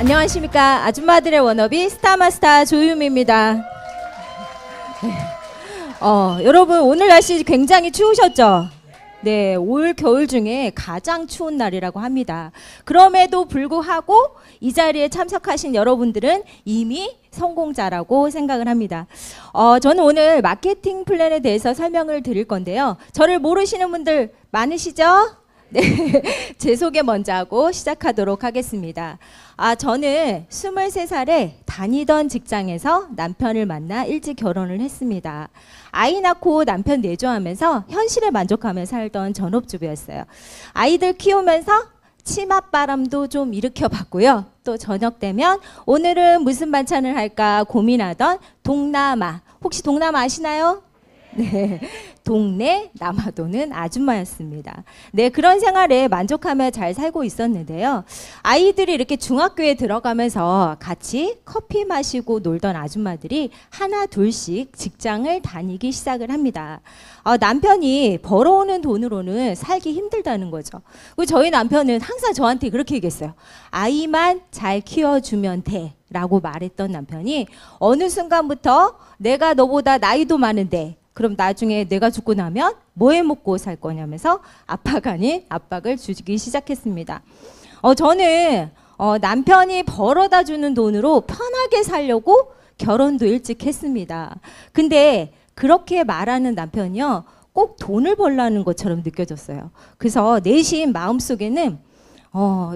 안녕하십니까. 아줌마들의 워너비 스타마스터 조유미입니다. 여러분 오늘 날씨 굉장히 추우셨죠? 네, 올 겨울 중에 가장 추운 날이라고 합니다. 그럼에도 불구하고 이 자리에 참석하신 여러분들은 이미 성공자라고 생각을 합니다. 저는 오늘 마케팅 플랜에 대해서 설명을 드릴 건데요. 저를 모르시는 분들 많으시죠? 네, 제 소개 먼저 하고 시작하도록 하겠습니다. 저는 23살에 다니던 직장에서 남편을 만나 일찍 결혼을 했습니다. 아이 낳고 남편 내조하면서 현실에 만족하며 살던 전업주부였어요. 아이들 키우면서 치맛바람도 좀 일으켜봤고요. 또 저녁 되면 오늘은 무슨 반찬을 할까 고민하던 동남아. 혹시 동남아 아시나요? 네, 동네 남아도는 아줌마였습니다. 네, 그런 생활에 만족하며 잘 살고 있었는데요. 아이들이 이렇게 중학교에 들어가면서 같이 커피 마시고 놀던 아줌마들이 하나 둘씩 직장을 다니기 시작을 합니다. 남편이 벌어오는 돈으로는 살기 힘들다는 거죠. 그리고 저희 남편은 항상 저한테 그렇게 얘기했어요. 아이만 잘 키워주면 돼 라고 말했던 남편이 어느 순간부터 내가 너보다 나이도 많은데 그럼 나중에 내가 죽고 나면 뭐해 먹고 살 거냐면서 압박 아닌 압박을 주기 시작했습니다. 저는 남편이 벌어다 주는 돈으로 편하게 살려고 결혼도 일찍 했습니다. 근데 그렇게 말하는 남편이요, 꼭 돈을 벌라는 것처럼 느껴졌어요. 그래서 내심 마음속에는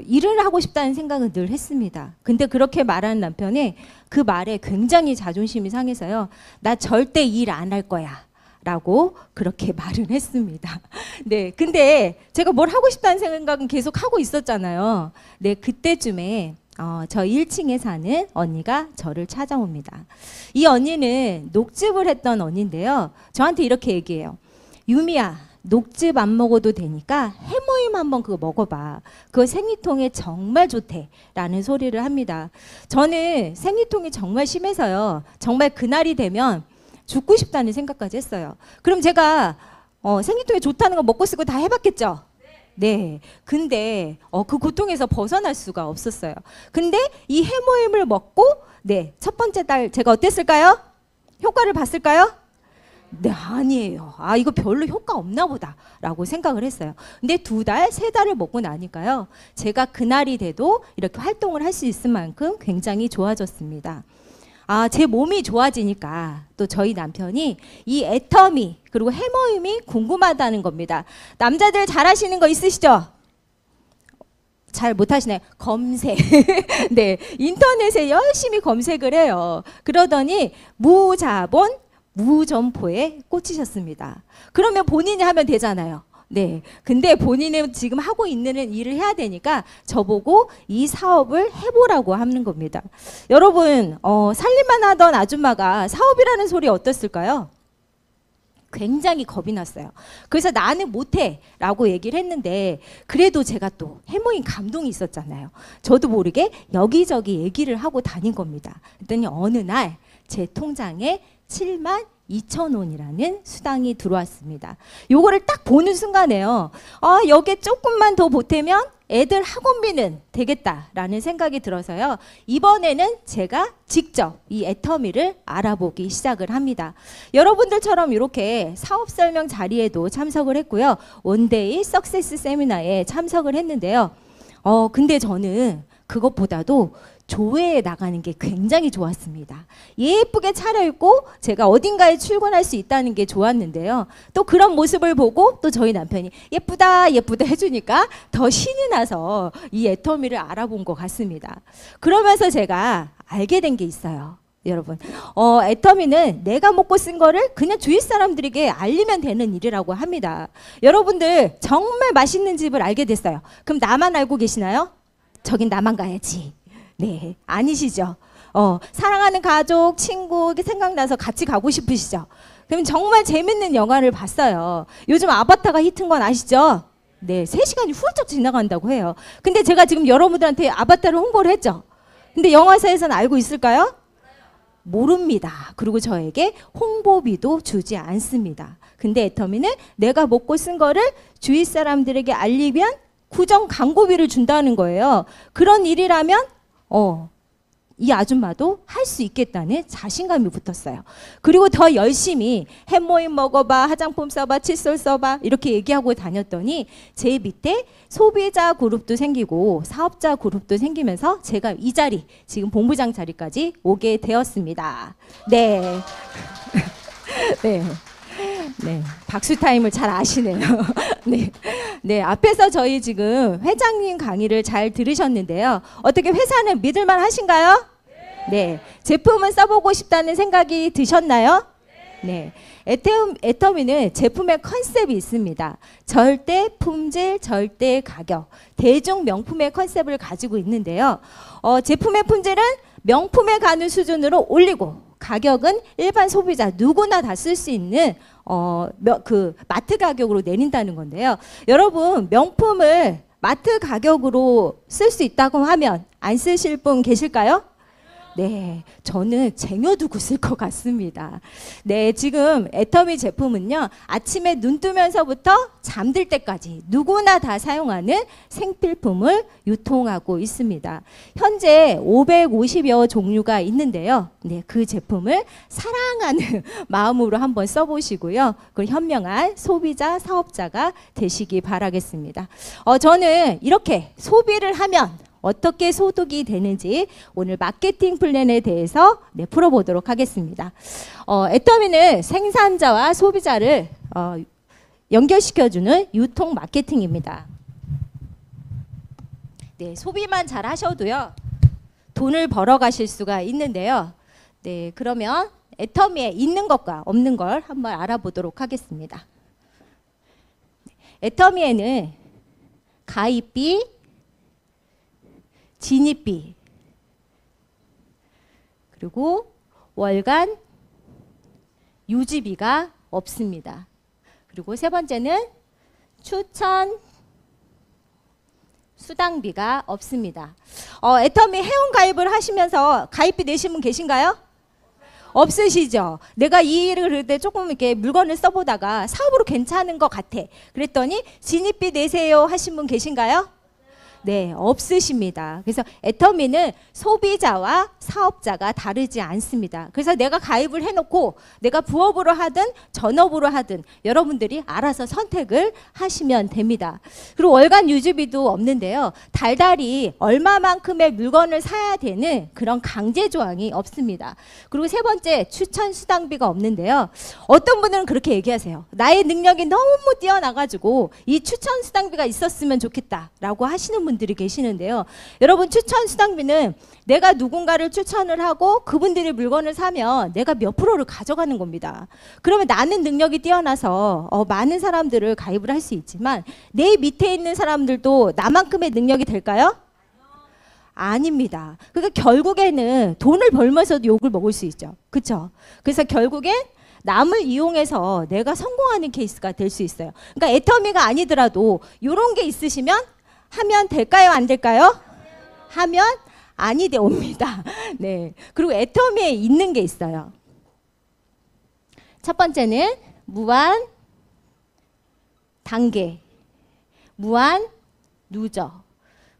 일을 하고 싶다는 생각은 늘 했습니다. 근데 그렇게 말하는 남편이 그 말에 굉장히 자존심이 상해서요. 나 절대 일 안 할 거야 라고 그렇게 말을 했습니다. 네, 근데 제가 뭘 하고 싶다는 생각은 계속 하고 있었잖아요. 네, 그때쯤에 저 1층에 사는 언니가 저를 찾아옵니다. 이 언니는 녹즙을 했던 언니인데요. 저한테 이렇게 얘기해요. 유미야, 녹즙 안 먹어도 되니까 해모임 한번 그거 먹어봐. 그거 생리통에 정말 좋대 라는 소리를 합니다. 저는 생리통이 정말 심해서요. 정말 그날이 되면 죽고 싶다는 생각까지 했어요. 그럼 제가 생리통에 좋다는 거 먹고 쓰고 다 해봤겠죠? 네. 근데 그 고통에서 벗어날 수가 없었어요. 근데 이 해모임을 먹고 네, 첫 번째 달 제가 어땠을까요? 효과를 봤을까요? 네, 아니에요. 이거 별로 효과 없나 보다 라고 생각을 했어요. 근데 2달, 3달을 먹고 나니까요. 제가 그날이 돼도 이렇게 활동을 할 수 있을 만큼 굉장히 좋아졌습니다. 제 몸이 좋아지니까 또 저희 남편이 이 애터미 그리고 해모임이 궁금하다는 겁니다. 남자들 잘하시는 거 있으시죠? 잘 못하시나요? 검색. 네, 인터넷에 열심히 검색을 해요. 그러더니 무자본 무점포에 꽂히셨습니다. 그러면 본인이 하면 되잖아요. 네, 근데 본인은 지금 하고 있는 일을 해야 되니까 저보고 이 사업을 해보라고 하는 겁니다. 여러분, 살림만 하던 아줌마가 사업이라는 소리 어땠을까요? 굉장히 겁이 났어요. 그래서 나는 못해 라고 얘기를 했는데 그래도 제가 또 해모인 감동이 있었잖아요. 저도 모르게 여기저기 얘기를 하고 다닌 겁니다. 그랬더니 어느 날 제 통장에 72,000원이라는 수당이 들어왔습니다. 요거를 딱 보는 순간에요. 여기에 조금만 더 보태면 애들 학원비는 되겠다라는 생각이 들어서요. 이번에는 제가 직접 이 애터미를 알아보기 시작을 합니다. 여러분들처럼 이렇게 사업 설명 자리에도 참석을 했고요. 원데이 석세스 세미나에 참석을 했는데요. 근데 저는 그것보다도 조회에 나가는 게 굉장히 좋았습니다. 예쁘게 차려입고 제가 어딘가에 출근할 수 있다는 게 좋았는데요. 또 그런 모습을 보고 또 저희 남편이 예쁘다 예쁘다 해주니까 더 신이 나서 이 애터미를 알아본 것 같습니다. 그러면서 제가 알게 된 게 있어요. 여러분, 애터미는 내가 먹고 쓴 거를 그냥 주위 사람들에게 알리면 되는 일이라고 합니다. 여러분들 정말 맛있는 집을 알게 됐어요. 그럼 나만 알고 계시나요? 저긴 나만 가야지. 네, 아니시죠? 사랑하는 가족, 친구 생각나서 같이 가고 싶으시죠? 그럼 정말 재밌는 영화를 봤어요. 요즘 아바타가 히트인 건 아시죠? 네, 3시간이 훌쩍 지나간다고 해요. 근데 제가 지금 여러분들한테 아바타를 홍보를 했죠? 근데 영화사에서는 알고 있을까요? 모릅니다. 그리고 저에게 홍보비도 주지 않습니다. 근데 애터미는 내가 먹고 쓴 거를 주위 사람들에게 알리면 구정 광고비를 준다는 거예요. 그런 일이라면 이 아줌마도 할 수 있겠다는 자신감이 붙었어요. 그리고 더 열심히 햄모임 먹어봐, 화장품 써봐, 칫솔 써봐 이렇게 얘기하고 다녔더니 제 밑에 소비자 그룹도 생기고 사업자 그룹도 생기면서 제가 이 자리, 지금 본부장 자리까지 오게 되었습니다. 네. 네. 네, 박수 타임을 잘 아시네요. 네, 네, 앞에서 저희 지금 회장님 강의를 잘 들으셨는데요. 어떻게 회사는 믿을만 하신가요? 네, 제품은 써보고 싶다는 생각이 드셨나요? 네, 애터미는 제품의 컨셉이 있습니다. 절대 품질, 절대 가격, 대중 명품의 컨셉을 가지고 있는데요. 제품의 품질은 명품에 가는 수준으로 올리고 가격은 일반 소비자 누구나 다 쓸 수 있는 그 마트 가격으로 내린다는 건데요. 여러분 명품을 마트 가격으로 쓸 수 있다고 하면 안 쓰실 분 계실까요? 네, 저는 쟁여두고 쓸 것 같습니다. 네, 지금 애터미 제품은요, 아침에 눈 뜨면서부터 잠들 때까지 누구나 다 사용하는 생필품을 유통하고 있습니다. 현재 550여 종류가 있는데요. 네, 그 제품을 사랑하는 마음으로 한번 써보시고요. 그 현명한 소비자, 사업자가 되시기 바라겠습니다. 저는 이렇게 소비를 하면 어떻게 소득이 되는지 오늘 마케팅 플랜에 대해서 풀어보도록 하겠습니다. 애터미는 생산자와 소비자를 연결시켜주는 유통 마케팅입니다. 네, 소비만 잘 하셔도요, 돈을 벌어 가실 수가 있는데요. 네, 그러면 애터미에 있는 것과 없는 걸 한번 알아보도록 하겠습니다. 애터미에는 가입비, 진입비, 그리고 월간 유지비가 없습니다. 그리고 세 번째는 추천 수당비가 없습니다. 애터미 회원 가입을 하시면서 가입비 내신 분 계신가요? 없으시죠? 내가 이 일을 그럴 때 조금 이렇게 물건을 써보다가 사업으로 괜찮은 것 같아. 그랬더니 진입비 내세요 하신 분 계신가요? 네, 없으십니다. 그래서 애터미는 소비자와 사업자가 다르지 않습니다. 그래서 내가 가입을 해놓고 내가 부업으로 하든 전업으로 하든 여러분들이 알아서 선택을 하시면 됩니다. 그리고 월간 유지비도 없는데요. 달달이 얼마만큼의 물건을 사야 되는 그런 강제 조항이 없습니다. 그리고 세 번째, 추천 수당비가 없는데요. 어떤 분들은 그렇게 얘기하세요. 나의 능력이 너무 뛰어나가지고 이 추천 수당비가 있었으면 좋겠다라고 하시는 분들이 계시는데요. 여러분, 추천 수당비는 내가 누군가를 추천을 하고 그분들이 물건을 사면 내가 몇 프로를 가져가는 겁니다. 그러면 나는 능력이 뛰어나서 많은 사람들을 가입을 할 수 있지만 내 밑에 있는 사람들도 나만큼의 능력이 될까요? 아닙니다. 그러니까 결국에는 돈을 벌면서도 욕을 먹을 수 있죠. 그렇죠? 그래서 결국엔 남을 이용해서 내가 성공하는 케이스가 될 수 있어요. 그러니까 애터미가 아니더라도 이런 게 있으시면 하면 될까요? 안 될까요? 하면 아니 되옵니다. 네. 그리고 애터미에 있는 게 있어요. 첫 번째는 무한 단계, 무한 누적,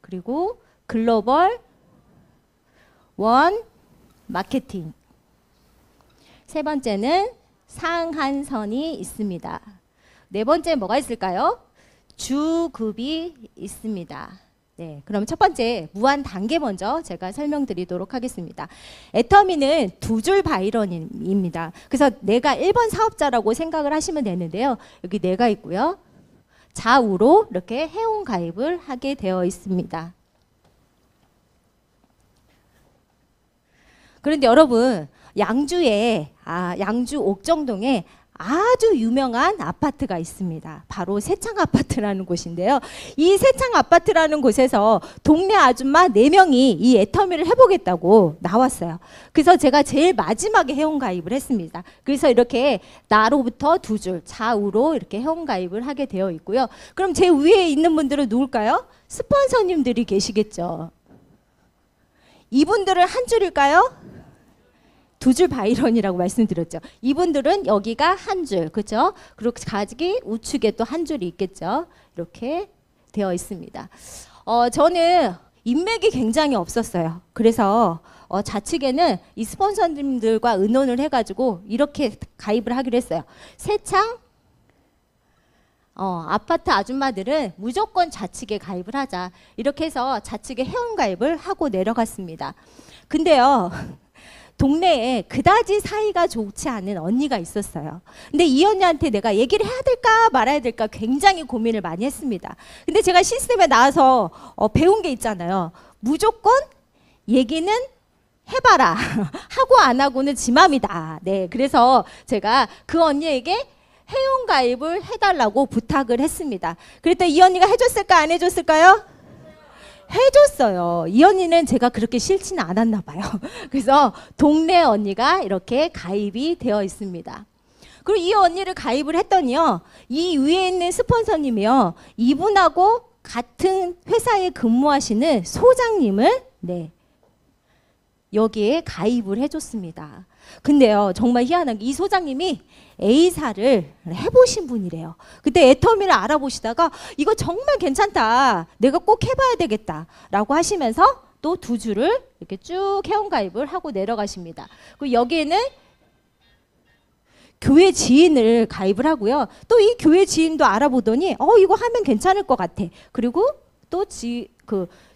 그리고 글로벌 원 마케팅. 세 번째는 상한선이 있습니다. 네 번째 뭐가 있을까요? 주급이 있습니다. 네, 그럼 첫 번째 무한 단계 먼저 제가 설명드리도록 하겠습니다. 애터미는 두 줄 바이런입니다. 그래서 내가 1번 사업자라고 생각을 하시면 되는데요. 여기 내가 있고요. 좌우로 이렇게 회원 가입을 하게 되어 있습니다. 그런데 여러분, 양주 옥정동에 아주 유명한 아파트가 있습니다. 바로 세창 아파트라는 곳인데요. 이 세창 아파트라는 곳에서 동네 아줌마 4명이 이 애터미를 해보겠다고 나왔어요. 그래서 제가 제일 마지막에 회원가입을 했습니다. 그래서 이렇게 나로부터 두 줄 좌우로 이렇게 회원가입을 하게 되어 있고요. 그럼 제 위에 있는 분들은 누굴까요? 스폰서님들이 계시겠죠. 이분들은 한 줄일까요? 두 줄 바이런이라고 말씀드렸죠. 이분들은 여기가 한 줄, 그렇죠? 그리고 가지 우측에 또 한 줄이 있겠죠. 이렇게 되어 있습니다. 저는 인맥이 굉장히 없었어요. 그래서 좌측에는 이 스폰서님들과 의논을 해가지고 이렇게 가입을 하기로 했어요. 새창 아파트 아줌마들은 무조건 좌측에 가입을 하자. 이렇게 해서 좌측에 회원가입을 하고 내려갔습니다. 근데요. 동네에 그다지 사이가 좋지 않은 언니가 있었어요. 근데 이 언니한테 내가 얘기를 해야 될까 말아야 될까 굉장히 고민을 많이 했습니다. 근데 제가 시스템에 나와서 배운 게 있잖아요. 무조건 얘기는 해봐라. 하고 안 하고는 지 맘이다. 네, 그래서 제가 그 언니에게 회원가입을 해달라고 부탁을 했습니다. 그랬더니 이 언니가 해줬을까 안 해줬을까요? 해줬어요. 이 언니는 제가 그렇게 싫지는 않았나 봐요. 그래서 동네 언니가 이렇게 가입이 되어 있습니다. 그리고 이 언니를 가입을 했더니요. 이 위에 있는 스폰서님이요. 이분하고 같은 회사에 근무하시는 소장님을 여기에 가입을 해줬습니다. 근데요. 정말 희한한 게 이 소장님이 A사를 해보신 분이래요. 그때 애터미를 알아보시다가 이거 정말 괜찮다. 내가 꼭 해봐야 되겠다. 라고 하시면서 또 2주를 이렇게 쭉 회원가입을 하고 내려가십니다. 그리고 여기에는 교회 지인을 가입을 하고요. 또 이 교회 지인도 알아보더니 이거 하면 괜찮을 것 같아. 그리고 또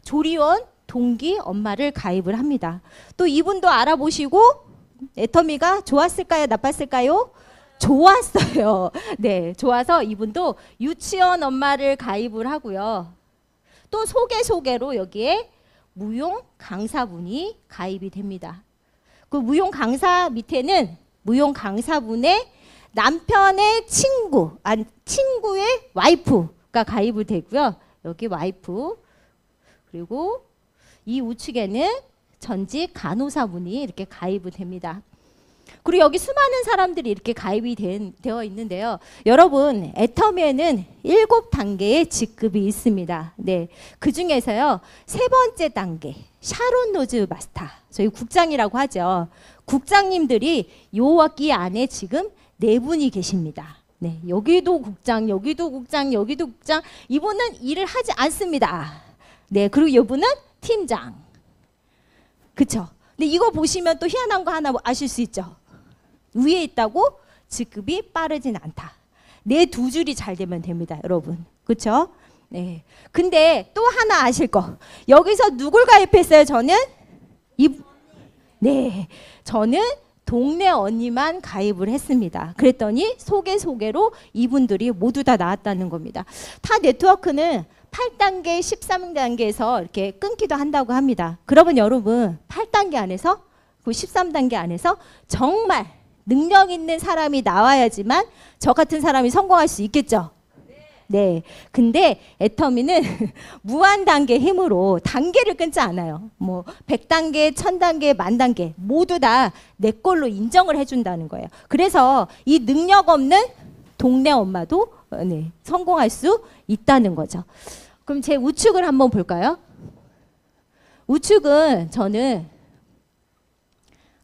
조리원 동기 엄마를 가입을 합니다. 또 이분도 알아보시고 애터미가 좋았을까요? 나빴을까요? 좋았어요. 네, 좋아서 이분도 유치원 엄마를 가입을 하고요. 또 소개로 여기에 무용 강사분이 가입이 됩니다. 그 무용 강사 밑에는 무용 강사분의 남편의 친구의 와이프가 가입이 되고요. 여기 와이프 그리고 이 우측에는 전직 간호사분이 이렇게 가입이 됩니다. 그리고 여기 수많은 사람들이 이렇게 가입이 되어 있는데요. 여러분, 애터미에는 7단계의 직급이 있습니다. 네, 그 중에서요. 3번째 단계, 샤론 로즈 마스터, 저희 국장이라고 하죠. 국장님들이 요 학기 안에 지금 4분이 계십니다. 네, 여기도 국장, 여기도 국장, 여기도 국장. 이분은 일을 하지 않습니다. 네, 그리고 이분은 팀장. 그쵸? 근데 이거 보시면 또 희한한 거 하나 아실 수 있죠? 위에 있다고 직급이 빠르진 않다. 내 2줄이 잘 되면 됩니다, 여러분. 그쵸? 네. 근데 또 하나 아실 거. 여기서 누굴 가입했어요, 저는? 네. 저는 동네 언니만 가입을 했습니다. 그랬더니 소개로 이분들이 모두 다 나왔다는 겁니다. 타 네트워크는 8단계, 13단계에서 이렇게 끊기도 한다고 합니다. 그러면 여러분 8단계 안에서 그 13단계 안에서 정말 능력 있는 사람이 나와야지만 저 같은 사람이 성공할 수 있겠죠. 네. 근데 애터미는 무한 단계 힘으로 단계를 끊지 않아요. 뭐 100단계, 1000단계, 10,000단계 모두 다 내 걸로 인정을 해준다는 거예요. 그래서 이 능력 없는 동네 엄마도 성공할 수 있다는 거죠. 그럼 제 우측을 한번 볼까요? 우측은 저는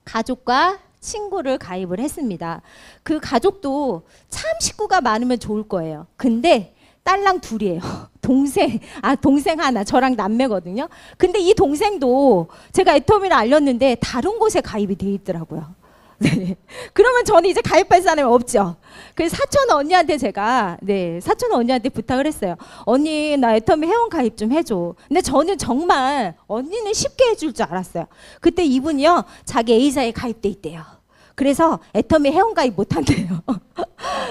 가족과 친구를 가입을 했습니다. 그 가족도 참 식구가 많으면 좋을 거예요. 근데 딸랑 둘이에요. 동생 하나, 저랑 남매거든요. 근데 이 동생도 제가 애터미를 알렸는데 다른 곳에 가입이 돼 있더라고요. 네. 그러면 저는 이제 가입할 사람이 없죠. 그래서 사촌 언니한테 제가 사촌 언니한테 부탁을 했어요. 언니 나 애터미 회원 가입 좀 해줘. 근데 저는 정말 언니는 쉽게 해줄 줄 알았어요. 그때 이분이요 자기 A사에 가입돼 있대요. 그래서 애터미 회원 가입 못 한대요.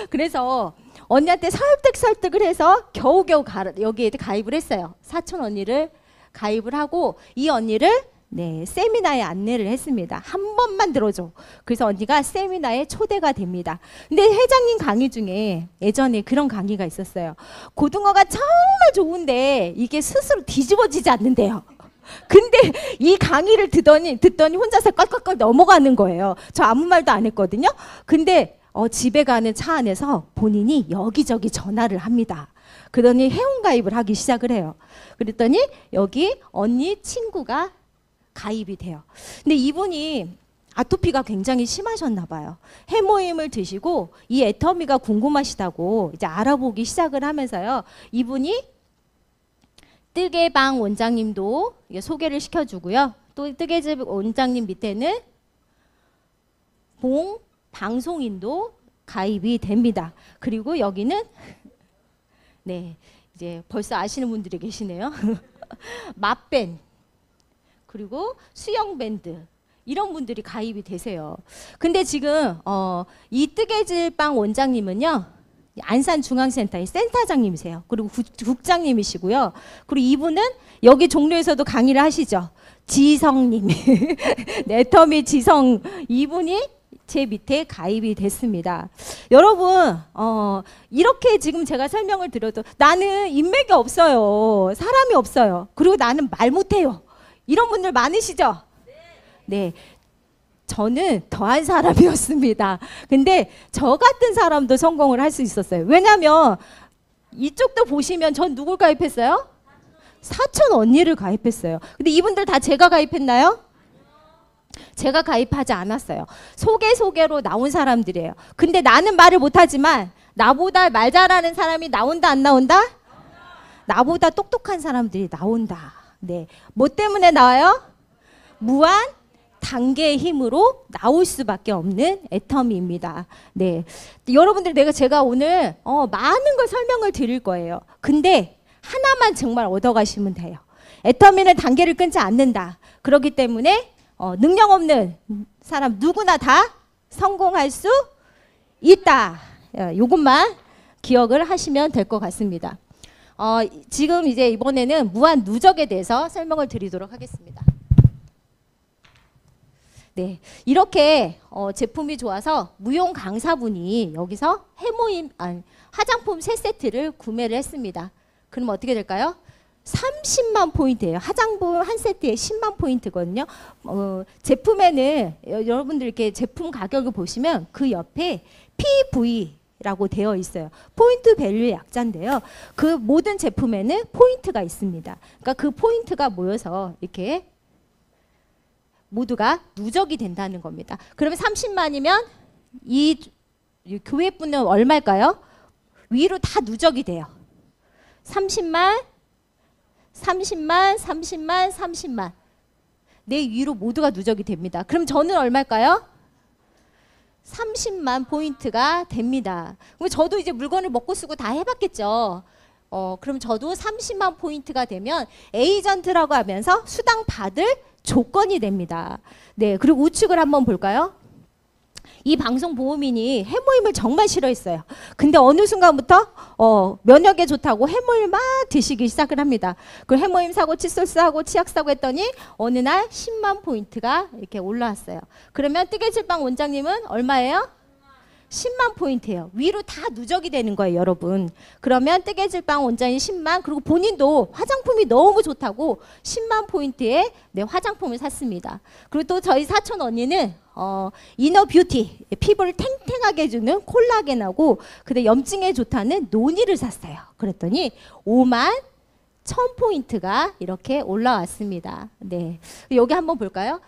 그래서 언니한테 설득을 해서 겨우겨우 여기에 가입을 했어요. 사촌 언니를 가입을 하고 이 언니를 세미나에 안내를 했습니다. 한 번만 들어줘. 그래서 언니가 세미나에 초대가 됩니다. 근데 회장님 강의 중에 예전에 그런 강의가 있었어요. 고등어가 정말 좋은데 이게 스스로 뒤집어지지 않는데요. 근데 이 강의를 듣더니 혼자서 껄껄껄 넘어가는 거예요. 저 아무 말도 안 했거든요. 근데 집에 가는 차 안에서 본인이 여기저기 전화를 합니다. 그러더니 회원가입을 하기 시작을 해요. 그랬더니 여기 언니 친구가 가입이 돼요. 근데 이분이 아토피가 굉장히 심하셨나 봐요. 해모임을 드시고 이 애터미가 궁금하시다고 이제 알아보기 시작을 하면서요. 이분이 뜨개방 원장님도 소개를 시켜주고요. 또 뜨개집 원장님 밑에는 봉 방송인도 가입이 됩니다. 그리고 여기는 네, 이제 벌써 아시는 분들이 계시네요. 맛밴 그리고 수영밴드 이런 분들이 가입이 되세요. 근데 지금 이 뜨개질방 원장님은요, 안산중앙센터의 센터장님이세요. 그리고 국장님이시고요. 그리고 이분은 여기 종로에서도 강의를 하시죠. 지성님, 네터미 지성 이분이 제 밑에 가입이 됐습니다. 여러분, 이렇게 지금 제가 설명을 드려도 나는 인맥이 없어요. 사람이 없어요. 그리고 나는 말 못해요. 이런 분들 많으시죠? 네. 저는 더한 사람이었습니다. 근데 저 같은 사람도 성공을 할 수 있었어요. 왜냐면 이쪽도 보시면 전 누굴 가입했어요? 사촌 언니를 가입했어요. 근데 이분들 다 제가 가입했나요? 제가 가입하지 않았어요. 소개로 나온 사람들이에요. 근데 나는 말을 못하지만 나보다 말 잘하는 사람이 나온다 안 나온다? 나보다 똑똑한 사람들이 나온다. 네. 뭐 때문에 나와요? 무한 단계의 힘으로 나올 수밖에 없는 애터미입니다. 네, 여러분들 제가 오늘 많은 걸 설명을 드릴 거예요. 근데 하나만 정말 얻어가시면 돼요. 애터미는 단계를 끊지 않는다. 그렇기 때문에 능력 없는 사람 누구나 다 성공할 수 있다. 이것만 기억을 하시면 될 것 같습니다. 지금 이제 이번에는 무한 누적에 대해서 설명을 드리도록 하겠습니다. 네, 이렇게 제품이 좋아서 무용 강사분이 여기서 화장품 3세트를 구매를 했습니다. 그럼 어떻게 될까요? 30만 포인트예요. 화장품 한 세트에 10만 포인트거든요. 제품에는 여러분들 이렇게 제품 가격을 보시면 그 옆에 PV라고 되어 있어요. 포인트 밸류의 약자인데요. 그 모든 제품에는 포인트가 있습니다. 그러니까 그 포인트가 모여서 이렇게 모두가 누적이 된다는 겁니다. 그러면 30만이면 이 교회분은 얼마일까요? 위로 다 누적이 돼요. 30만, 30만, 30만, 30만. 내 위로 모두가 누적이 됩니다. 그럼 저는 얼마일까요? 30만 포인트가 됩니다. 그럼 저도 이제 물건을 먹고 쓰고 다 해봤겠죠. 그럼 저도 30만 포인트가 되면 에이전트라고 하면서 수당 받을 조건이 됩니다. 네, 그리고 우측을 한번 볼까요? 이 방송 보호민이 해모임을 정말 싫어했어요. 근데 어느 순간부터 면역에 좋다고 해모임 막 드시기 시작을 합니다. 그 해모임 사고 칫솔 사고 치약 사고 했더니 어느 날 10만 포인트가 이렇게 올라왔어요. 그러면 뜨개질방 원장님은 얼마예요? 10만 포인트예요. 위로 다 누적이 되는 거예요, 여러분. 그러면 뜨개질방 원장님 10만, 그리고 본인도 화장품이 너무 좋다고 10만 포인트에 화장품을 샀습니다. 그리고 또 저희 사촌 언니는 이너 뷰티, 피부를 탱탱하게 해주는 콜라겐하고 그다음에 염증에 좋다는 노니를 샀어요. 그랬더니 5만 1000포인트가 이렇게 올라왔습니다. 네, 여기 한번 볼까요?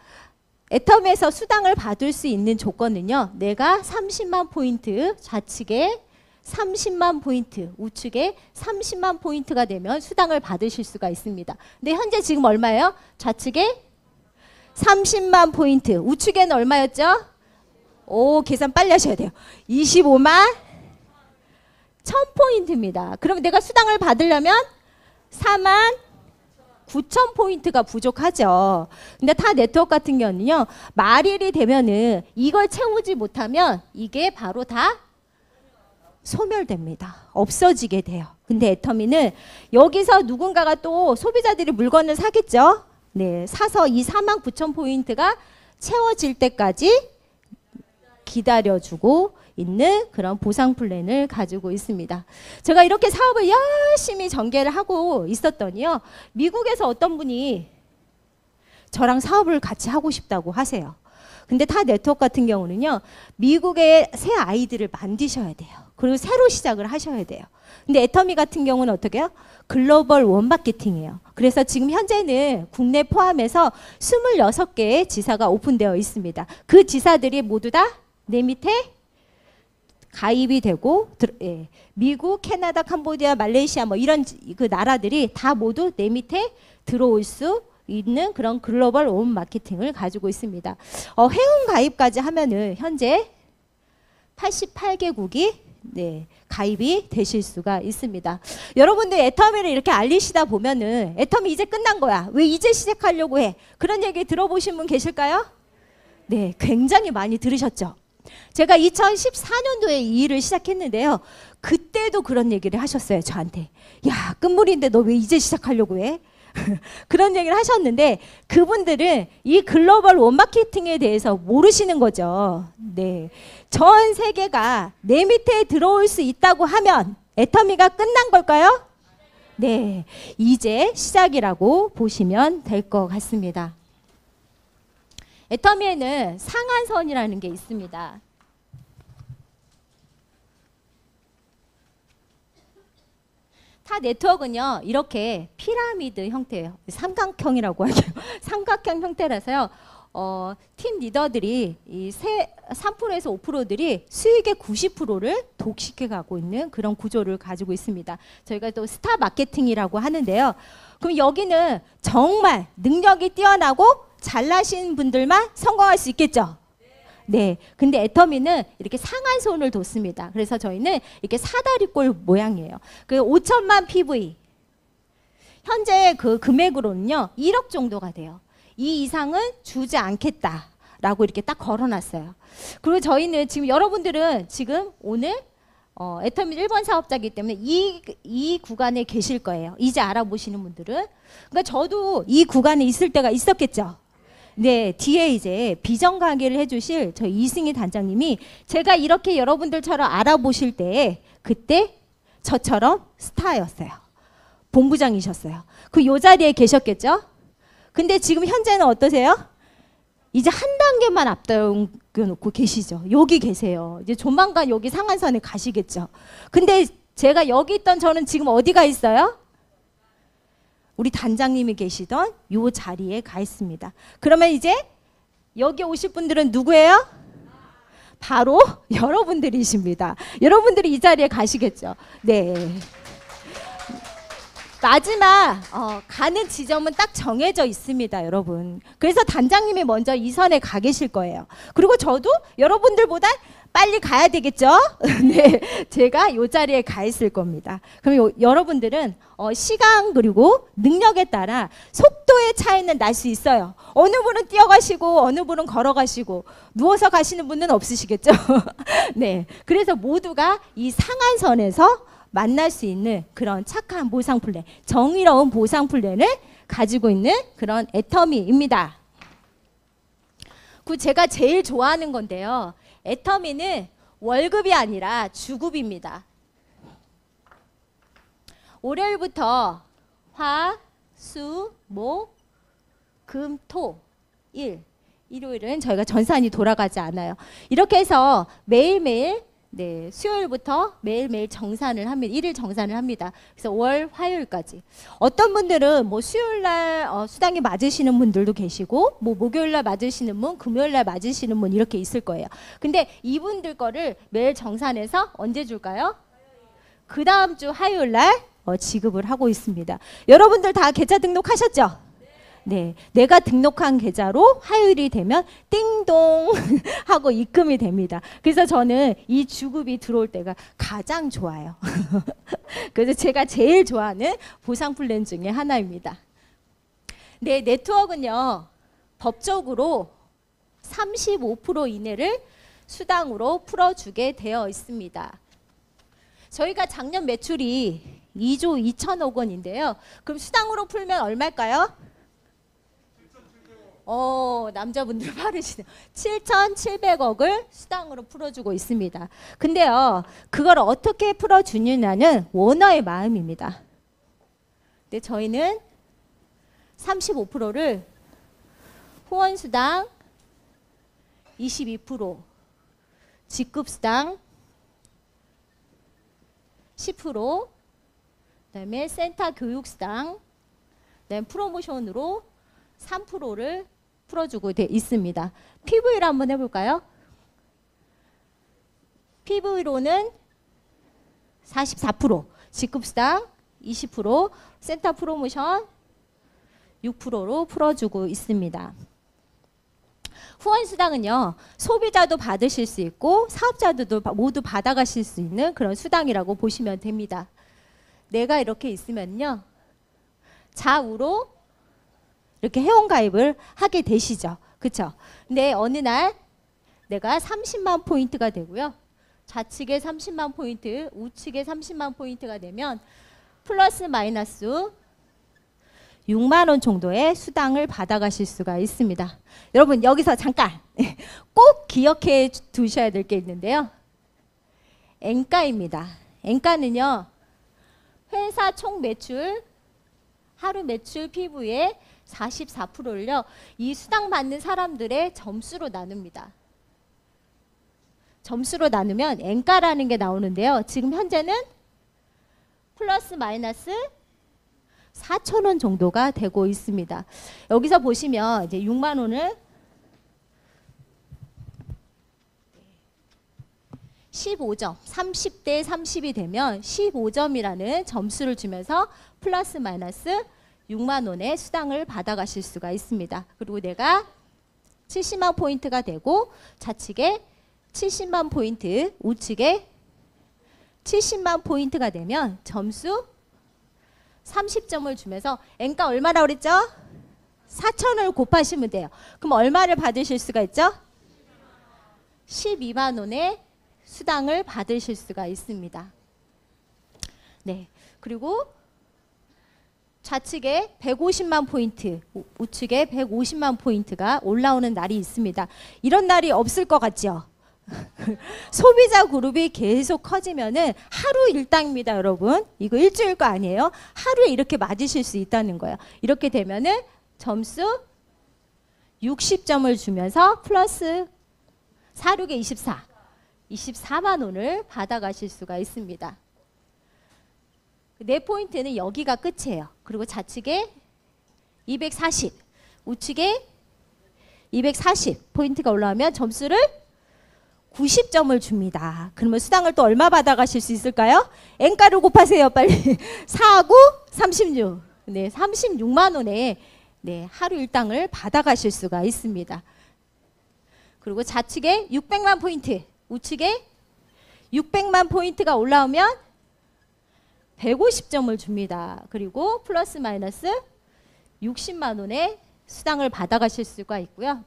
애텀에서 수당을 받을 수 있는 조건은요, 내가 30만 포인트, 좌측에 30만 포인트, 우측에 30만 포인트가 되면 수당을 받으실 수가 있습니다. 근데 현재 지금 얼마예요? 좌측에 30만 포인트, 우측에는 얼마였죠? 오, 계산 빨리 하셔야 돼요. 25만 1000포인트입니다. 그럼 내가 수당을 받으려면 4만 9,000포인트가 부족하죠. 근데 타 네트워크 같은 경우는요, 말일이 되면은 이걸 채우지 못하면 이게 바로 다 소멸됩니다. 없어지게 돼요. 근데 애터미는 여기서 누군가가 또 소비자들이 물건을 사겠죠. 네, 사서 이 49,000포인트가 채워질 때까지 기다려주고 있는 그런 보상 플랜을 가지고 있습니다. 제가 이렇게 사업을 열심히 전개를 하고 있었더니요, 미국에서 어떤 분이 저랑 사업을 같이 하고 싶다고 하세요. 근데 타 네트워크 같은 경우는요, 미국의 새 아이들을 만드셔야 돼요. 그리고 새로 시작을 하셔야 돼요. 근데 애터미 같은 경우는 어떻게 해요? 글로벌 원마케팅이에요. 그래서 지금 현재는 국내 포함해서 26개의 지사가 오픈되어 있습니다. 그 지사들이 모두 다 내 밑에 가입이 되고 예, 미국, 캐나다, 캄보디아, 말레이시아 뭐 이런 그 나라들이 다 모두 내 밑에 들어올 수 있는 그런 글로벌 온 마케팅을 가지고 있습니다. 회원 가입까지 하면은 현재 88개국이 네, 가입이 되실 수가 있습니다. 여러분들 애터미를 이렇게 알리시다 보면은 애터미 이제 끝난 거야. 왜 이제 시작하려고 해? 그런 얘기 들어보신 분 계실까요? 네, 굉장히 많이 들으셨죠. 제가 2014년도에 이 일을 시작했는데요. 그때도 그런 얘기를 하셨어요, 저한테. 야, 끝물인데 너 왜 이제 시작하려고 해? 그런 얘기를 하셨는데 그분들은 이 글로벌 원마케팅에 대해서 모르시는 거죠. 네, 전 세계가 내 밑에 들어올 수 있다고 하면 애터미가 끝난 걸까요? 네, 이제 시작이라고 보시면 될 것 같습니다. 애터미에는 상한선이라는 게 있습니다. 타 네트워크는요, 이렇게 피라미드 형태예요. 삼각형이라고 하죠. 삼각형 형태라서요. 팀 리더들이 이 3%에서 5%들이 수익의 90%를 독식해 가고 있는 그런 구조를 가지고 있습니다. 저희가 또 스타 마케팅이라고 하는데요. 그럼 여기는 정말 능력이 뛰어나고 잘나신 분들만 성공할 수 있겠죠? 네. 근데 애터미는 이렇게 상한선을 뒀습니다. 그래서 저희는 이렇게 사다리꼴 모양이에요. 그 5천만 PV. 현재 그 금액으로는요, 1억 정도가 돼요. 이 이상은 주지 않겠다라고 이렇게 딱 걸어놨어요. 그리고 저희는 지금 여러분들은 지금 오늘 애터미 1번 사업자이기 때문에 이 구간에 계실 거예요. 이제 알아보시는 분들은. 그러니까 저도 이 구간에 있을 때가 있었겠죠. 네, 뒤에 이제 비전 강의를 해주실 저희 이승희 단장님이 제가 이렇게 여러분들처럼 알아보실 때 그때 저처럼 스타였어요. 본부장이셨어요. 그 요 자리에 계셨겠죠? 근데 지금 현재는 어떠세요? 이제 한 단계만 앞당겨놓고 계시죠. 여기 계세요. 이제 조만간 여기 상한선에 가시겠죠. 근데 제가 여기 있던 저는 지금 어디가 있어요? 우리 단장님이 계시던 요 자리에 가 있습니다. 그러면 이제 여기 오실 분들은 누구예요? 바로 여러분들이십니다. 여러분들이 이 자리에 가시겠죠. 네. 마지막 가는 지점은 딱 정해져 있습니다, 여러분. 그래서 단장님이 먼저 이 선에 가 계실 거예요. 그리고 저도 여러분들보다 빨리 가야 되겠죠? 네, 제가 이 자리에 가 있을 겁니다. 그럼 여러분들은 시간 그리고 능력에 따라 속도의 차이는 날 수 있어요. 어느 분은 뛰어가시고 어느 분은 걸어가시고 누워서 가시는 분은 없으시겠죠? 네, 그래서 모두가 이 상한선에서 만날 수 있는 그런 착한 보상 플랜, 정의로운 보상 플랜을 가지고 있는 그런 애터미입니다. 그 제가 제일 좋아하는 건데요. 애터미는 월급이 아니라 주급입니다. 월요일부터 화, 수, 목, 금, 토, 일. 일요일은 저희가 전산이 돌아가지 않아요. 이렇게 해서 매일매일 네, 수요일부터 매일매일 정산을 합니다. 1일 정산을 합니다. 그래서 월, 화요일까지. 어떤 분들은 뭐 수요일날 수당이 맞으시는 분들도 계시고 뭐 목요일날 맞으시는 분, 금요일날 맞으시는 분 이렇게 있을 거예요. 근데 이분들 거를 매일 정산해서 언제 줄까요? 그 다음 주 화요일날 지급을 하고 있습니다. 여러분들 다 계좌 등록하셨죠? 네, 내가 등록한 계좌로 화요일이 되면 띵동 하고 입금이 됩니다. 그래서 저는 이 주급이 들어올 때가 가장 좋아요. 그래서 제가 제일 좋아하는 보상 플랜 중에 하나입니다. 네, 네트워크는요, 법적으로 35% 이내를 수당으로 풀어주게 되어 있습니다. 저희가 작년 매출이 2조 2천억 원인데요. 그럼 수당으로 풀면 얼마일까요? 남자분들 빠르시네요. 7,700억을 수당으로 풀어주고 있습니다. 근데요, 그걸 어떻게 풀어주느냐는 오너의 마음입니다. 근데 저희는 35%를 후원수당 22%, 직급수당 10%, 그다음에 센터 교육수당, 그다음에 프로모션으로 3%를 풀어주고 있습니다. PV를 한번 해볼까요? PV로는 44%, 직급수당 20%, 센터 프로모션 6%로 풀어주고 있습니다. 후원수당은요, 소비자도 받으실 수 있고 사업자들도 모두 받아가실 수 있는 그런 수당이라고 보시면 됩니다. 내가 이렇게 있으면요, 좌우로 이렇게 회원가입을 하게 되시죠. 그쵸? 근데 어느 날 내가 30만 포인트가 되고요, 좌측에 30만 포인트, 우측에 30만 포인트가 되면 플러스 마이너스 6만 원 정도의 수당을 받아가실 수가 있습니다. 여러분 여기서 잠깐 꼭 기억해 두셔야 될 게 있는데요. 엔가입니다. 엔가는요, 회사 총 매출, 하루 매출 PV의 44%를요, 이 수당 받는 사람들의 점수로 나눕니다. 점수로 나누면 엔가라는 게 나오는데요. 지금 현재는 플러스 마이너스 4,000원 정도가 되고 있습니다. 여기서 보시면 이제 6만 원을 15점, 30대 30이 되면 15점이라는 점수를 주면서 플러스 마이너스 6만 원의 수당을 받아가실 수가 있습니다. 그리고 내가 70만 포인트가 되고 좌측에 70만 포인트, 우측에 70만 포인트가 되면 점수 30점을 주면서 엔가 얼마나 그랬죠? 4,000원을 곱하시면 돼요. 그럼 얼마를 받으실 수가 있죠? 12만 원의 수당을 받으실 수가 있습니다. 네, 그리고 좌측에 150만 포인트, 우측에 150만 포인트가 올라오는 날이 있습니다. 이런 날이 없을 것 같죠? 소비자 그룹이 계속 커지면은 하루 일당입니다, 여러분. 이거 일주일 거 아니에요. 하루에 이렇게 맞으실 수 있다는 거예요. 이렇게 되면은 점수 60점을 주면서 플러스 46에 24, 24만 원을 받아가실 수가 있습니다. 내 포인트는 여기가 끝이에요. 그리고 좌측에 240, 우측에 240 포인트가 올라오면 점수를 90점을 줍니다. 그러면 수당을 또 얼마 받아가실 수 있을까요? 엔가를 곱하세요, 빨리. 4하고 36. 네, 36만 원에 네, 하루 일당을 받아가실 수가 있습니다. 그리고 좌측에 600만 포인트, 우측에 600만 포인트가 올라오면 150점을 줍니다. 그리고 플러스 마이너스 60만 원의 수당을 받아가실 수가 있고요.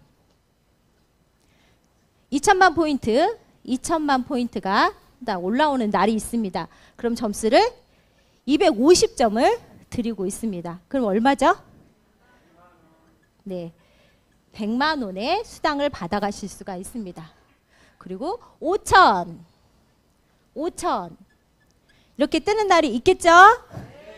2천만 포인트, 2천만 포인트가 올라오는 날이 있습니다. 그럼 점수를 250점을 드리고 있습니다. 그럼 얼마죠? 네, 100만 원의 수당을 받아가실 수가 있습니다. 그리고 5천, 5천 이렇게 뜨는 날이 있겠죠?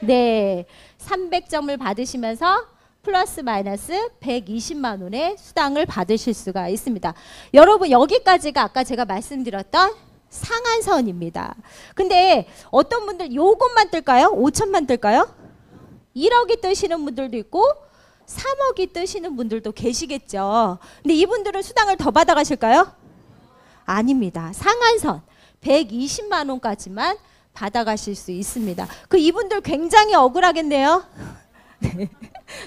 네, 300점을 받으시면서 플러스 마이너스 120만 원의 수당을 받으실 수가 있습니다. 여러분 여기까지가 아까 제가 말씀드렸던 상한선입니다. 근데 어떤 분들 요것만 뜰까요? 5천만 뜰까요? 1억이 뜨시는 분들도 있고 3억이 뜨시는 분들도 계시겠죠. 근데 이분들은 수당을 더 받아가실까요? 아닙니다. 상한선 120만 원까지만 받아가실 수 있습니다. 그 이분들 굉장히 억울하겠네요. 네.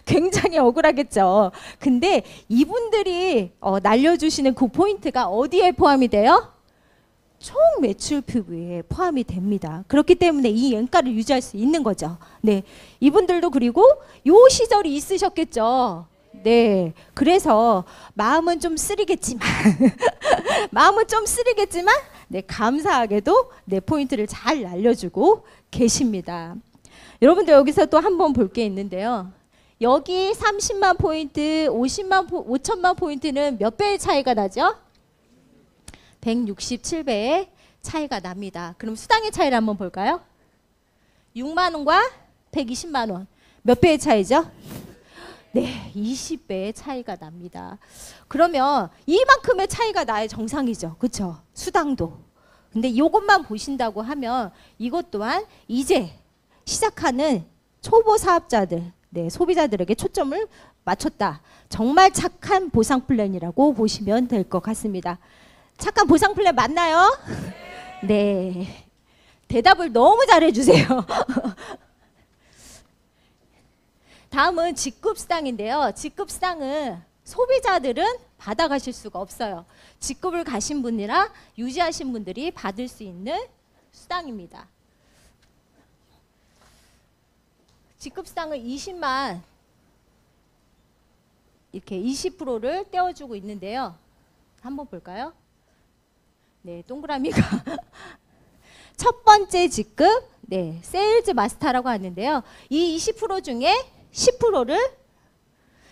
굉장히 억울하겠죠. 근데 이분들이 날려주시는 그 포인트가 어디에 포함이 돼요? 총 매출 PV에 포함이 됩니다. 그렇기 때문에 이 엔가를 유지할 수 있는 거죠. 네, 이분들도 그리고 요 시절이 있으셨겠죠. 네, 그래서 마음은 좀 쓰리겠지만 마음은 좀 쓰리겠지만 네, 감사하게도 네, 포인트를 잘 날려주고 계십니다. 여러분들 여기서 또 한 번 볼 게 있는데요. 여기 30만 포인트, 5천만 포인트는 몇 배의 차이가 나죠? 167배의 차이가 납니다. 그럼 수당의 차이를 한번 볼까요? 6만 원과 120만 원. 몇 배의 차이죠? 네, 20배의 차이가 납니다. 그러면 이만큼의 차이가 나야 정상이죠. 그렇죠? 수당도. 근데 이것만 보신다고 하면 이것 또한 이제 시작하는 초보 사업자들, 네, 소비자들에게 초점을 맞췄다. 정말 착한 보상 플랜이라고 보시면 될 것 같습니다. 착한 보상 플랜 맞나요? 네. 대답을 너무 잘해주세요. 다음은 직급수당인데요. 직급수당은 소비자들은 받아가실 수가 없어요. 직급을 가신 분이나 유지하신 분들이 받을 수 있는 수당입니다. 직급수당은 20만 이렇게 20%를 떼어주고 있는데요. 한번 볼까요? 네, 동그라미가 첫 번째 직급, 네, 세일즈 마스터라고 하는데요. 이 20% 중에 10%를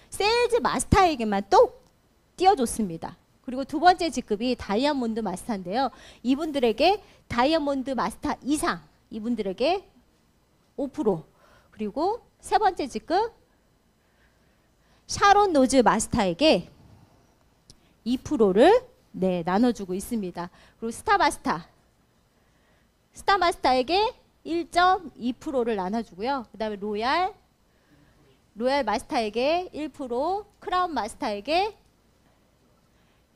세일즈 마스터에게만 또 띄워줬습니다. 그리고 두 번째 직급이 다이아몬드 마스터인데요. 이분들에게 다이아몬드 마스터 이상, 이분들에게 5%, 그리고 세 번째 직급 샤론 노즈 마스터에게 2%를 네, 나눠주고 있습니다. 그리고 스타 마스터에게 1.2%를 나눠주고요. 그 다음에 로얄 마스터에게 1%, 크라운 마스터에게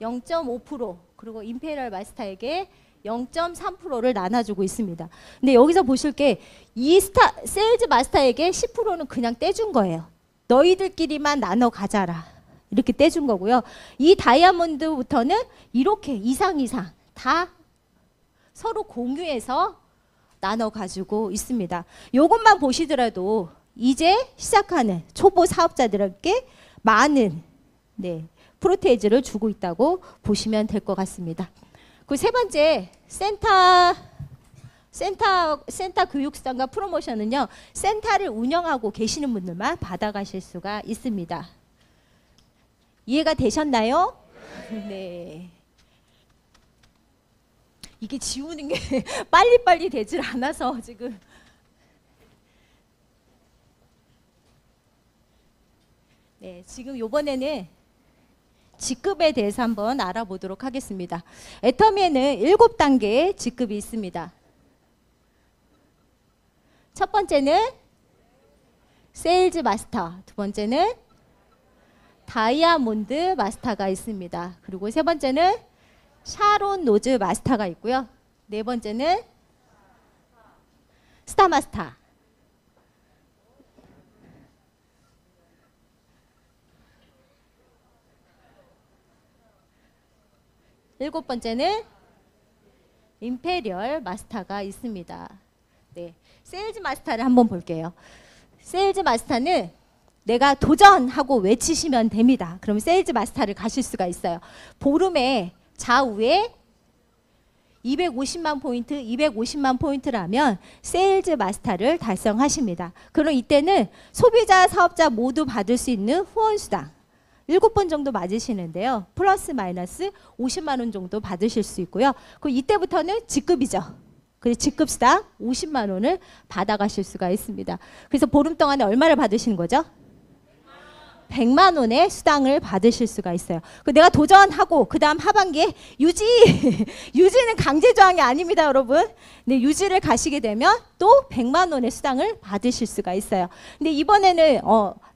0.5%, 그리고 임페리얼 마스터에게 0.3%를 나눠주고 있습니다. 근데 여기서 보실 게 이 세일즈 마스터에게 10%는 그냥 떼준 거예요. 너희들끼리만 나눠 가자라. 이렇게 떼준 거고요. 이 다이아몬드부터는 이렇게 이상 다 서로 공유해서 나눠 가지고 있습니다. 이것만 보시더라도 이제 시작하는 초보 사업자들에게 많은 네, 프로테이즈를 주고 있다고 보시면 될 것 같습니다. 그 세 번째 센터 교육수당과 프로모션은요. 센터를 운영하고 계시는 분들만 받아가실 수가 있습니다. 이해가 되셨나요? 네. 이게 지우는 게 빨리빨리 되질 않아서 지금. 네, 지금 요번에는 직급에 대해서 한번 알아보도록 하겠습니다. 애터미에는 7단계의 직급이 있습니다. 첫 번째는 세일즈 마스터, 두 번째는 다이아몬드 마스터가 있습니다. 그리고 세 번째는 샤론 노즈 마스터가 있고요. 네 번째는 스타 마스터. 일곱 번째는 임페리얼 마스터가 있습니다. 네, 세일즈 마스터를 한번 볼게요. 세일즈 마스터는 내가 도전하고 외치시면 됩니다. 그럼 세일즈 마스터를 가실 수가 있어요. 보름에 좌우에 250만 포인트라면 세일즈 마스터를 달성하십니다. 그럼 이때는 소비자, 사업자 모두 받을 수 있는 후원수당 7번 정도 맞으시는데요. 플러스 마이너스 50만 원 정도 받으실 수 있고요. 그럼 이때부터는 직급이죠. 그래서 직급수당 50만 원을 받아가실 수가 있습니다. 그래서 보름 동안에 얼마를 받으시는 거죠? 100만 원의 수당을 받으실 수가 있어요. 내가 도전하고 그 다음 하반기에 유지는 강제저항이 아닙니다, 여러분. 네, 유지를 가시게 되면 또 100만 원의 수당을 받으실 수가 있어요. 근데 이번에는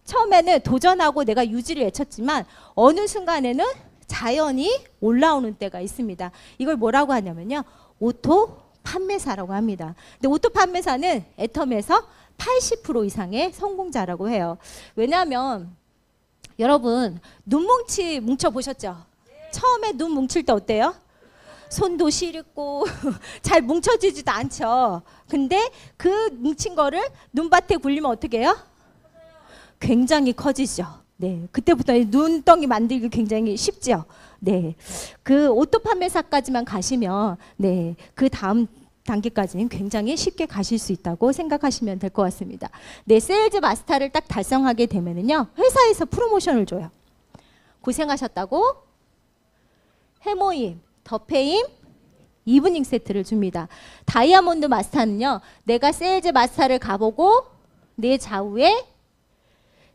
처음에는 도전하고 내가 유지를 외쳤지만 어느 순간에는 자연히 올라오는 때가 있습니다. 이걸 뭐라고 하냐면요, 오토 판매사라고 합니다. 근데 오토 판매사는 애텀에서 80% 이상의 성공자라고 해요. 왜냐하면 여러분 눈뭉치 뭉쳐보셨죠? 처음에 눈 뭉칠 때 어때요? 손도 시렵고 잘 뭉쳐지지도 않죠. 근데 그 뭉친 거를 눈밭에 굴리면 어떻게 해요? 굉장히 커지죠. 네, 그때부터 눈덩이 만들기 굉장히 쉽죠. 네, 그 오토 판매사까지만 가시면 네, 그 다음 단계까지는 굉장히 쉽게 가실 수 있다고 생각하시면 될 것 같습니다. 네, 세일즈 마스터를 딱 달성하게 되면은요, 회사에서 프로모션을 줘요. 고생하셨다고 해모임, 더페임, 이브닝 세트를 줍니다. 다이아몬드 마스터는요, 내가 세일즈 마스터를 가보고 내 좌우에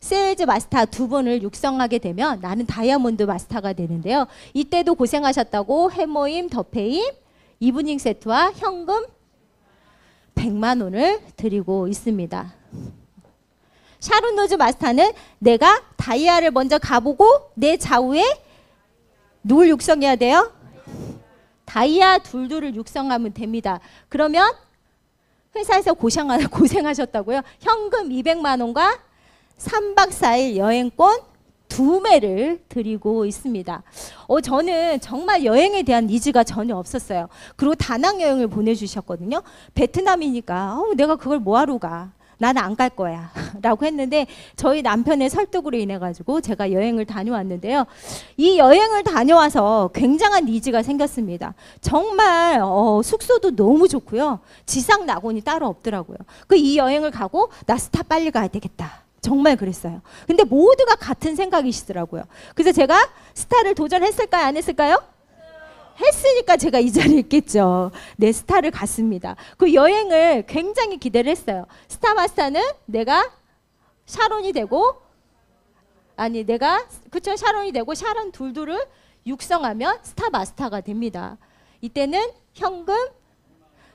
세일즈 마스터 2분을 육성하게 되면 나는 다이아몬드 마스터가 되는데요. 이때도 고생하셨다고 해모임, 더페임, 이브닝 세트와 현금 100만 원을 드리고 있습니다. 샤론 노즈 마스터는 내가 다이아를 먼저 가보고 내 좌우에 누굴 육성해야 돼요? 다이아 둘둘을 육성하면 됩니다. 그러면 회사에서 고생하셨다고요? 현금 200만 원과 3박 4일 여행권 2매를 드리고 있습니다. 저는 정말 여행에 대한 니즈가 전혀 없었어요. 그리고 다낭 여행을 보내주셨거든요. 베트남이니까 내가 그걸 뭐하러 가? 나는 안 갈 거야 라고 했는데 저희 남편의 설득으로 인해 가지고 제가 여행을 다녀왔는데요. 이 여행을 다녀와서 굉장한 니즈가 생겼습니다. 정말 숙소도 너무 좋고요. 지상 낙원이 따로 없더라고요. 이 여행을 가고 나 스타 빨리 가야 되겠다. 정말 그랬어요. 근데 모두가 같은 생각이시더라고요. 그래서 제가 스타를 도전했을까요? 안 했을까요? 했으니까 제가 이 자리에 있겠죠. 네, 스타를 갔습니다. 그 여행을 굉장히 기대를 했어요. 스타 마스터는 내가 샤론이 되고 샤론이 되고 샤론 둘둘을 육성하면 스타 마스터가 됩니다. 이때는 현금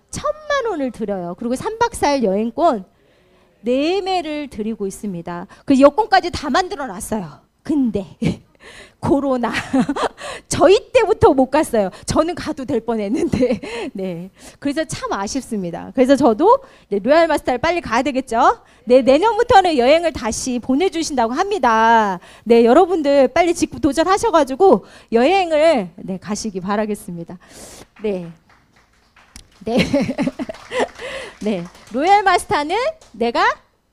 1,000만 원을 드려요. 그리고 3박 4일 여행권 4매를 드리고 있습니다. 그 여권까지 다 만들어 놨어요. 근데 코로나 저희 때부터 못 갔어요. 저는 가도 될 뻔했는데 네, 그래서 참 아쉽습니다. 그래서 저도 로얄 마스터를 빨리 가야 되겠죠. 네, 내년부터는 여행을 다시 보내주신다고 합니다. 네, 여러분들 빨리 직접 도전하셔가지고 여행을 가시기 바라겠습니다. 네, 네, 네, 로얄 마스터는 내가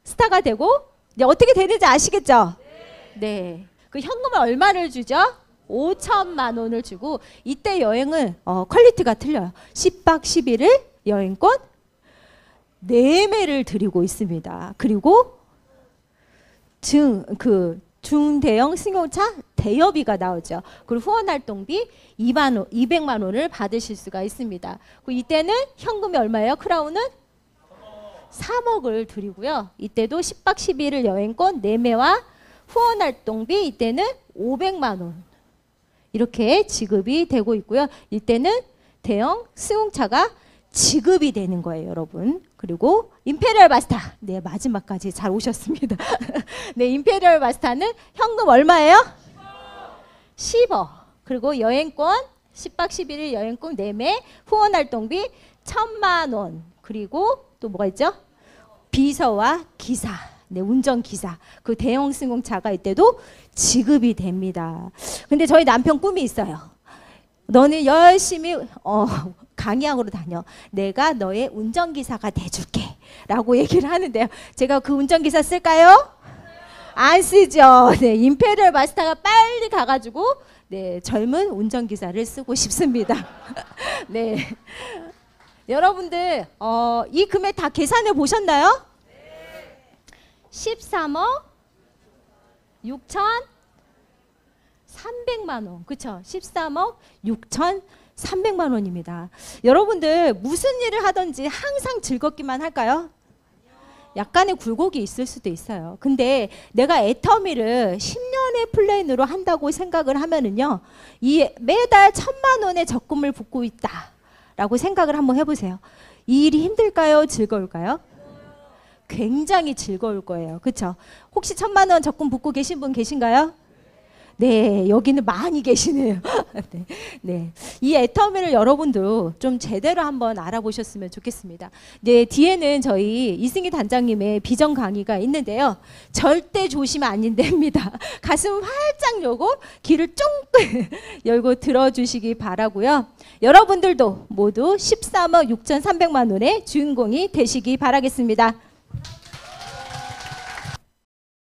스타가 되고 어떻게 되는지 아시겠죠? 네. 그 현금을 얼마를 주죠? 5천만 원을 주고 이때 여행은 퀄리티가 틀려요. 10박 11일 여행권 4매를 드리고 있습니다. 그리고 중대형 승용차 대여비가 나오죠. 그리고 후원활동비 200만 원을 받으실 수가 있습니다. 이때는 현금이 얼마예요? 크라운은 3억을 드리고요. 이때도 10박 11일 여행권 4매와 후원활동비 이때는 500만 원 이렇게 지급이 되고 있고요. 이때는 대형 승용차가 지급이 되는 거예요, 여러분. 그리고 임페리얼 마스터, 네, 마지막까지 잘 오셨습니다. 네, 임페리얼 마스터는 현금 얼마예요? 10억. 그리고 여행권 10박 11일 여행권 4매, 후원활동비 1,000만 원. 그리고 또 뭐가 있죠? 비서와 기사. 네, 운전기사. 그 대형 승용차가 이때도 지급이 됩니다. 근데 저희 남편 꿈이 있어요. 너는 열심히 강의학으로 다녀. 내가 너의 운전기사가 돼줄게 라고 얘기를 하는데요. 제가 그 운전기사 쓸까요? 안 쓰죠. 네, 임페리얼 마스터가 빨리 가가지고 네, 젊은 운전기사를 쓰고 싶습니다. 네, 여러분들 이 금액 다 계산해 보셨나요? 13억 6,300만 원. 그쵸? 13억 6,300만 원입니다. 여러분들 무슨 일을 하든지 항상 즐겁기만 할까요? 약간의 굴곡이 있을 수도 있어요. 근데 내가 애터미를 10년의 플랜으로 한다고 생각을 하면은요, 이 매달 1,000만 원의 적금을 붓고 있다라고 생각을 한번 해보세요. 이 일이 힘들까요? 즐거울까요? 굉장히 즐거울 거예요. 그렇죠? 혹시 1,000만 원 적금 붓고 계신 분 계신가요? 네, 여기는 많이 계시네요. 네, 네. 이 애터미를 여러분도 좀 제대로 한번 알아보셨으면 좋겠습니다. 네, 뒤에는 저희 이승희 단장님의 비전 강의가 있는데요. 절대 조시면 안 됩니다. 가슴 활짝 열고 귀를 쫑긋 열고 들어주시기 바라고요. 여러분들도 모두 13억 6,300만 원의 주인공이 되시기 바라겠습니다.